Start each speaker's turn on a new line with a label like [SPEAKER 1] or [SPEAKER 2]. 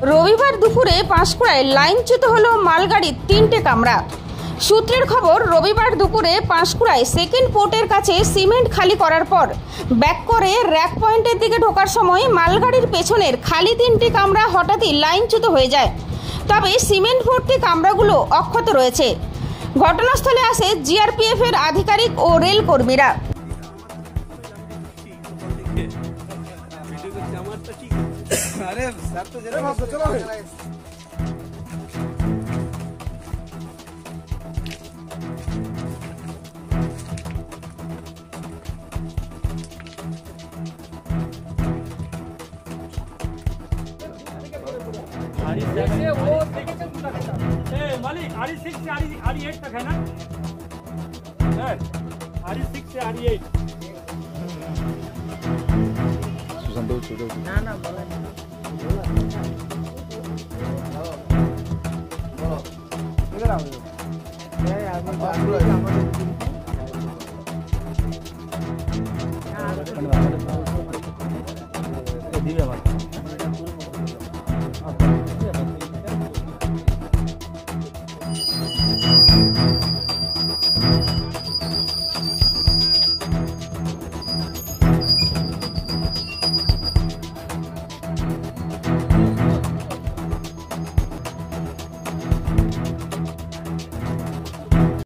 [SPEAKER 1] রবিবার দুপুরে পাঁশকুড়ায় লাইনচ্যুত হলো মালগাড়ির 3টে কামরা। সূত্রের খবর, রবিবার দুপুরে পাঁশকুড়ায় সেকেন্ড পোর্টের কাছে সিমেন্ট খালি করার পর ব্যাক করে র্যাক পয়েন্টের দিকে ঢোকার সময় মালগাড়ির পেছনের খালি 3টি কামরা হঠাৎই লাইনচ্যুত হয়ে যায়। তবে সিমেন্ট ভর্তি কামরাগুলো অক্ষত রয়েছে। ঘটনাস্থলে আসে জিআরপিএফ এর আধিকারিক ও রেল কর্মীরা।
[SPEAKER 2] अरे सर तो जरा चलो
[SPEAKER 3] वो मालिक RE6 से RE8 तक है ना सर? RE6 से RE8 ना ना बोला इधर आओ यार